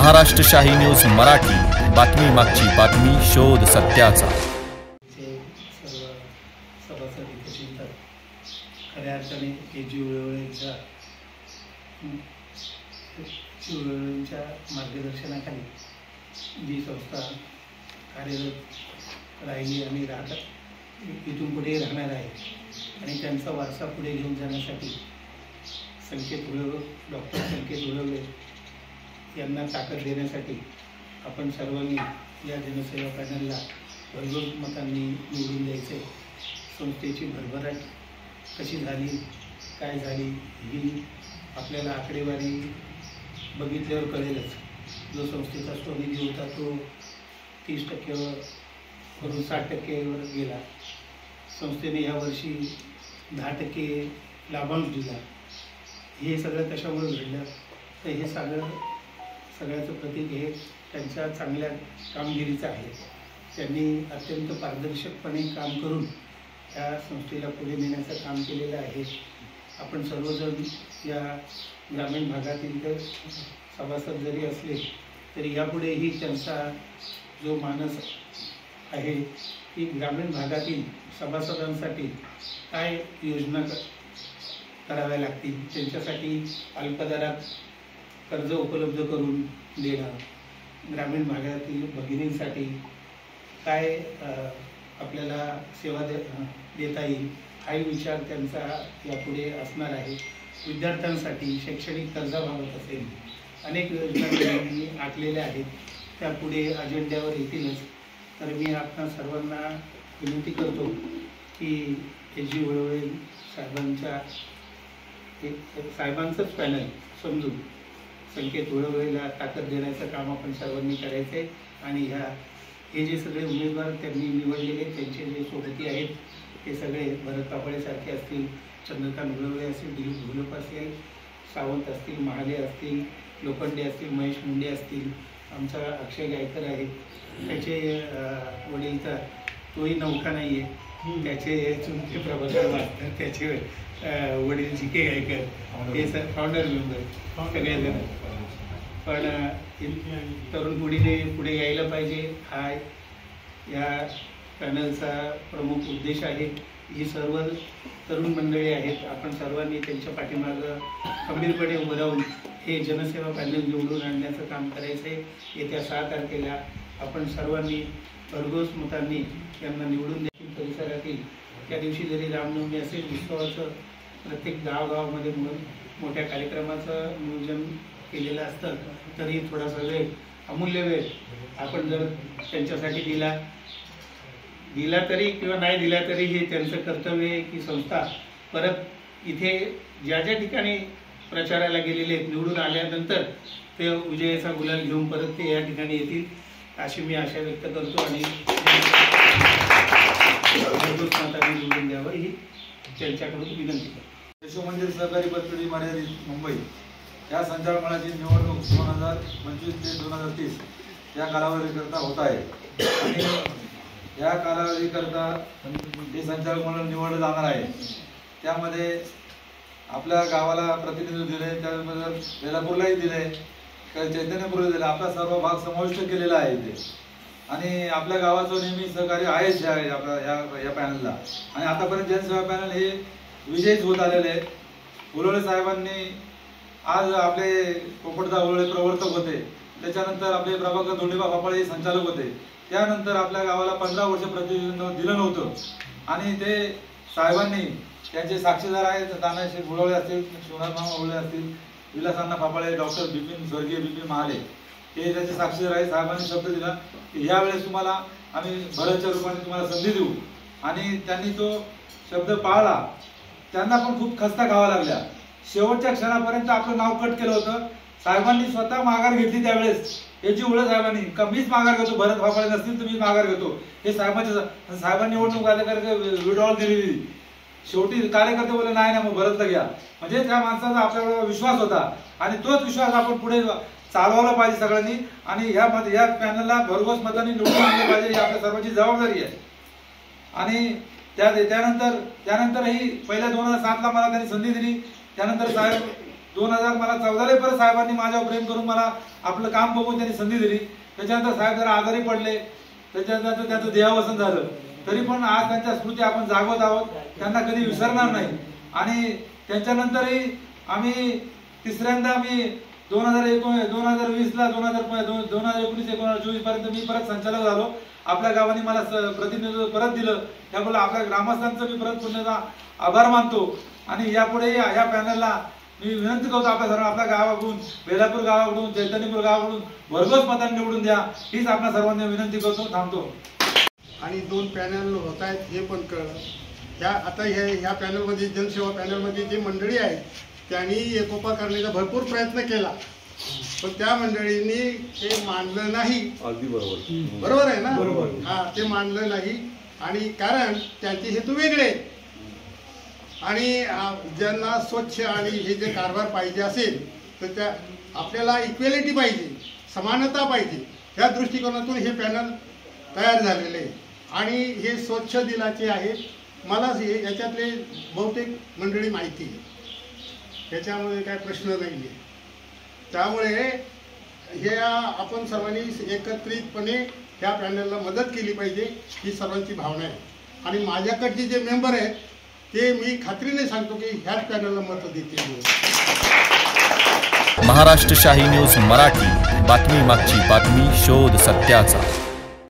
महाराष्ट्र शाही न्यूज मराठी, बातमी मागची बातमी, शोध सत्याचा। खऱ्या अर्थाने शिवळेंच्या मार्गदर्शनाखाली जी संस्था कार्यरत राहिली आणि इथून पुढे राहणार आहे आणि त्यांचा वारसा पुढे घेऊन जाण्यासाठी डॉक्टर संकेत उळवले यांना ताकद देण्यासाठी आपण सर्वांनी या जनसेवा पॅनलला भरघोस मतांनी निवडून द्यायचे। संस्थेची भरभराट कशी झाली, काय झाली ही आपल्याला आकडेवारी बघितल्यावर कळेलच। जो संस्थेचा स्वनिधी होता तो 30% वरून 60% गेला। संस्थेने यावर्षी 10% लाभांश दिला। हे सगळं कशामुळे घडलं तर हे सगळ्याचं प्रतीक हे त्यांच्या चांगल्या कामगिरीचं आहे। त्यांनी अत्यंत पारदर्शकपणे काम करून या संस्थेला पुढे नेण्याचं काम केलेलं आहे। आपण सर्वजण या ग्रामीण भागातील सभासद जरी असले तरी यापुढेही त्यांचा जो मानस आहे की ग्रामीण भागातील सभासदांसाठी काय योजना कराव्या लागतील, त्यांच्यासाठी अल्पदरात कर्ज उपलब्ध करून देणं, ग्रामीण भागातील भगिनींसाठी काय आपल्याला सेवा देता येईल हाही विचार त्यांचा यापुढे असणार आहे। विद्यार्थ्यांसाठी शैक्षणिक कर्जाबाबत असेल अनेक योजना त्यांनी आखलेल्या आहेत, त्या पुढे अजेंड्यावर येतीलच। तर मी आपणा सर्वांना विनंती करतो की जी उळवळे साहेबांचंच पॅनल समजून संकेत उळवळेला ताकद देण्याचं काम आपण सर्वांनी करायचं आहे। आणि हे जे सगळे उमेदवार त्यांनी निवडलेले त्यांचे जे सोबती आहेत ते सगळे भरत कापळेसारखे असतील, चंद्रकांत उळवळे असतील, दिलीप घोलप असेल, सावंत असतील, महाले असतील, लोखंडे असतील, महेश मुंडे असतील, आमचा अक्षय गायकर आहे, त्याचे वडीलचा तोही नौका नाही आहे, त्याचे चुलते प्रभाकर मास्तर, त्याचे वडील जी के गायकर, हे सर फाउंडर मेंबर सगळेजण। पण तरुण पिढीने पुढे यायला पाहिजे हा या पॅनलचा प्रमुख उद्देश आहे। ही सर्व तरुण मंडळी आहेत, आपण सर्वांनी त्यांच्या पाठीमागं खंबीरपणे उभं राहून हे जनसेवा पॅनल निवडून आणण्याचं काम करायचं आहे। येत्या 6 तारखेला आपण सर्वांनी भरघोस मतांनी यांना निवडून देखील परिसरातील त्या दिवशी जरी रामनवमी असेल, उत्सवाचं प्रत्येक गावागावामध्ये मोठ्या कार्यक्रमाचं नियोजन केलेलं असतं, तरी थोडासा वेळ, अमूल्य वेळ आपण जर त्यांच्यासाठी दिला तरी किंवा नाही दिला तरी हे त्यांचं कर्तव्य आहे की संस्था परत इथे ज्या ठिकाणी प्रचाराला गेलेले आहेत निवडून आल्यानंतर ते विजयाचा गुलाल घेऊन परत ते या ठिकाणी येतील अशी मी आशा व्यक्त करतो। आणि निवडून द्यावं ही त्यांच्याकडून विनंती करतो। यशोमंदिर सहकारी पतपेढी मर्यादित मुंबई या संचालनाची निवडणूक 2025 ते 2030 या कालावधीकरता होत आहे आणि या कालावधीकरता जे संचालक म्हणून निवडलं जाणार आहे त्यामध्ये आपल्या गावाला प्रतिनिधित्व दिले, त्यामध्ये बेलापूरलाही दिले, चैतन्यपूरला दिले, आपला सर्व भाग समाविष्ट केलेला आहे इथे। आणि आपल्या गावाचं नेहमी सहकार्य आहेच या पॅनलला आणि आतापर्यंत जनसेवा पॅनल हे विजयीच होत आलेले आहेत। उळवळे साहेबांनी आज आपले पोपटदा उळवळे प्रवर्तक होते, त्याच्यानंतर आपले प्रभाकर धोंडीबा फापाळे हे संचालक होते, त्यानंतर आपल्या गावाला 15 वर्ष प्रतिनिधित्व दिलं नव्हतं आणि ते साहेबांनी त्यांचे साक्षीदार आहेत, तानाजी उळवळे असतील, शिवराम उळवळे असतील, विलासांना फापाळे, डॉक्टर स्वर्गीय बिपिन महाले हे त्याचे साक्षीदार आहेत। साहेबांनी शब्द दिला की यावेळेस तुम्हाला आम्ही भरतच्या रूपाने तुम्हाला संधी देऊ आणि त्यांनी तो शब्द पाळला। त्यांना पण खूप खस्ता खावा लागल्या, शेवटच्या क्षणापर्यंत आपलं नाव कट केलं होतं। साहेबांनी स्वतः माघार घेतली त्यावेळेस, हे जी उळवळे साहेबांनी का मीच माघार घेतो, भरत फापाळे नसतील तर मी माघार घेतो, हे साहेबांनी निवडणूक अधिकारी विड्रॉल दिलेली। शेवटी कार्यकर्ते बोलले नाही ना मग भरतला घ्या, म्हणजे त्या माणसाचा आपल्यावर विश्वास होता आणि तोच विश्वास आपण पुढे चालवला पाहिजे सगळ्यांनी आणि या पॅनलला भरघोस मतांनी निवडून आणले पाहिजे, ही आपल्या सर्वांची जबाबदारी आहे। आणि त्यानंतरही पहिल्या 2007ला मला त्यांनी संधी दिली, त्यानंतर साहेब मला 14 परत साहेबांनी माझ्यावर प्रेम करून मला आपलं काम बघून त्यांनी संधी दिली. त्याच्यानंतर साहेब जरा आजारी पडले, त्याच्यानंतर त्यांचं देहावसन झालं. तरी पण आज त्यांच्या स्मृती आपण जागवत आहोत, त्यांना कधी विसरणार नाही. आणि त्याच्यानंतरही आम्ही तिसऱ्यांदा मी 2020 ला 2019 2024 पर्यंत मी परत संचालक झालो. आपल्या गावाने मला प्रतिनिधित्व परत दिलं, त्यामुळे आपल्या ग्रामस्थांचं मी परत पुन्हा आभार मानतो. आणि यापुढे या पॅनलला मी विनंती करतो आपल्या सर्व आपल्या गावाकडून, बेलापूर गावाकडून, चैतन्यपूर गावाकडून भरघोस मतांनी निवडून द्या, हीच आपल्या सर्वांनी विनंती करतो. थांबतो. आणि 2 पॅनल होत आहेत हे पण कळलं. आता ह्या पॅनलमध्ये, जनसेवा पॅनलमध्ये जे मंडळी आहेत त्यांनी एकोपा करण्याचा भरपूर प्रयत्न केला, पण त्या मंडळींनी ते मानलं नाही. अगदी बरोबर आहे ना? हा, ते मानलं नाही. आणि कारण त्यांचे हेतू वेगळे आहेत. आणि ज्यांना स्वच्छ आणि हे जे कारभार पाहिजे असेल तर त्या आपल्याला इक्वेलिटी पाहिजे, समानता पाहिजे, या दृष्टिकोनातून हे पॅनल तयार झालेले आहे. आणि हे स्वच्छ दिनाचे आहेत. मला याच्यातले बहुतेक मंडळी माहिती आहे, त्याच्यामध्ये काय प्रश्न नाही आहे. त्यामुळे हे आपण सर्वांनी एकत्रितपणे ह्या पॅनलला मदत केली पाहिजे, ही सर्वांची भावना आहे. आणि माझ्याकडचे जे मेंबर आहेत ते मी खात्रीने सांगतो की ह्याच पॅनलला मत देतील. महाराष्ट्र शाही न्यूज मराठी, बातमी मागची बातमी, शोध सत्याचा.